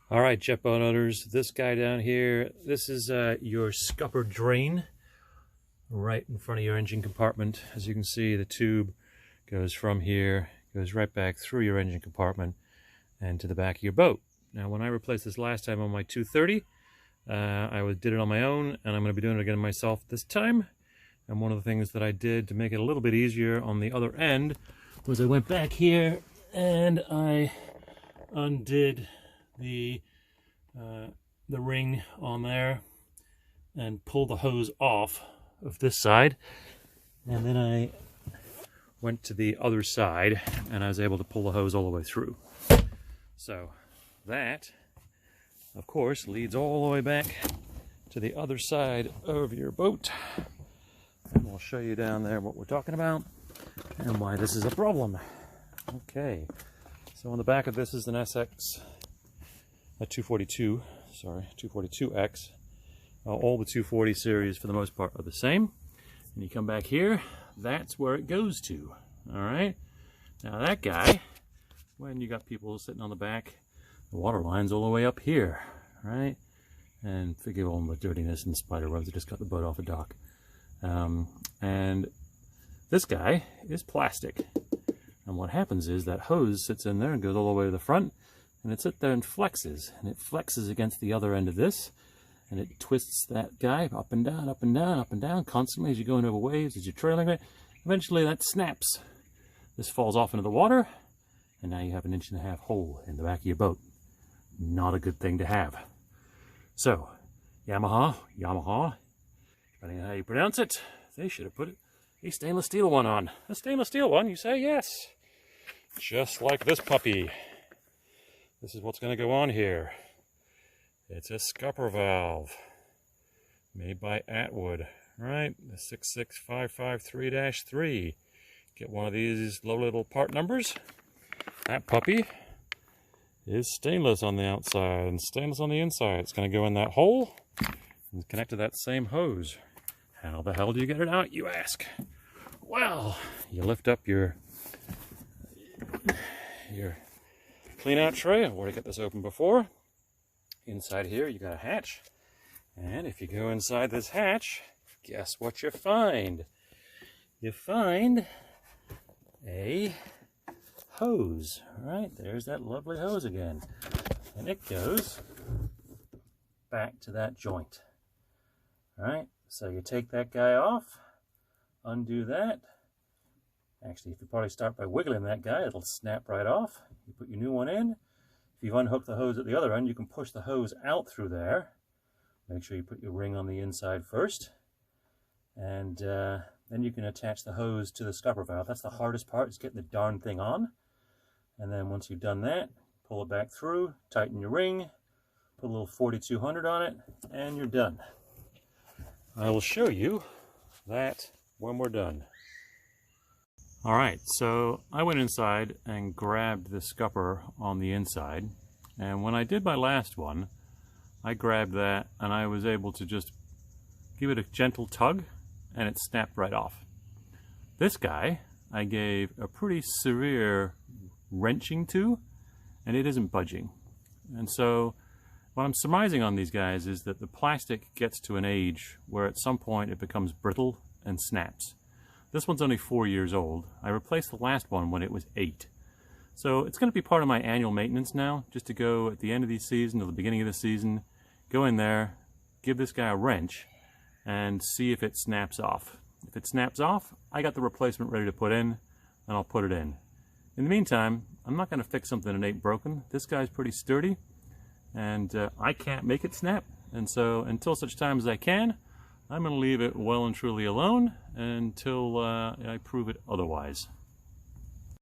All right, jet boat owners, this guy down here, this is your scupper drain right in front of your engine compartment. As you can see, the tube goes from here, goes right back through your engine compartment and to the back of your boat. Now, when I replaced this last time on my 230, I did it on my own, and I'm going to be doing it again myself this time. And one of the things that I did to make it a little bit easier on the other end was I went back here and I undid the ring on there and pulled the hose off of this side, and then I went to the other side and I was able to pull the hose all the way through. So that, of course, leads all the way back to the other side of your boat, and we'll show you down there what we're talking about and why this is a problem. Okay, so on the back of this is an SX, a 242X. All the 240 series for the most part are the same. And you come back here, that's where it goes to. All right. Now that guy, when you got people sitting on the back, the water line's all the way up here, right? And forgive all the dirtiness and spider webs. I just got the boat off a dock. And this guy is plastic. And what happens is that hose sits in there and goes all the way to the front. And it sits there and it flexes against the other end of this, and it twists that guy up and down, up and down, up and down, constantly as you're going over waves, as you're trailing it. Eventually that snaps. This falls off into the water, and now you have an 1.5 inch hole in the back of your boat. Not a good thing to have. So, Yamaha, depending on how you pronounce it, they should have put a stainless steel one on. A stainless steel one, you say? Yes. Just like this puppy. This is what's going to go on here. It's a scupper valve made by Atwood, right? The 66553-3. Get one of these low little part numbers. That puppy is stainless on the outside and stainless on the inside. It's going to go in that hole and connect to that same hose. How the hell do you get it out, you ask? Well, you lift up your clean out tray. I've already got this open before. Inside here you got a hatch, and if you go inside this hatch, guess what you find? You find a hose. Right, there's that lovely hose again, and it goes back to that joint. Right, so you take that guy off, undo that. Actually, if you probably start by wiggling that guy, it'll snap right off. You put your new one in. If you've unhooked the hose at the other end, you can push the hose out through there. Make sure you put your ring on the inside first. And then you can attach the hose to the scupper valve. That's the hardest part, is getting the darn thing on. And then once you've done that, pull it back through, tighten your ring, put a little 4200 on it, and you're done. I will show you that when we're done. Alright, so I went inside and grabbed the scupper on the inside, and when I did my last one, I grabbed that and I was able to just give it a gentle tug and it snapped right off. This guy I gave a pretty severe wrenching to, and it isn't budging. And so what I'm surmising on these guys is that the plastic gets to an age where at some point it becomes brittle and snaps. This one's only 4 years old. I replaced the last one when it was 8. So it's going to be part of my annual maintenance now, just to go at the end of the season or the beginning of the season, go in there, give this guy a wrench, and see if it snaps off. If it snaps off, I got the replacement ready to put in, and I'll put it in. In the meantime, I'm not going to fix something that ain't broken. This guy's pretty sturdy, and I can't make it snap. And so until such time as I can, I'm going to leave it well and truly alone until I prove it otherwise.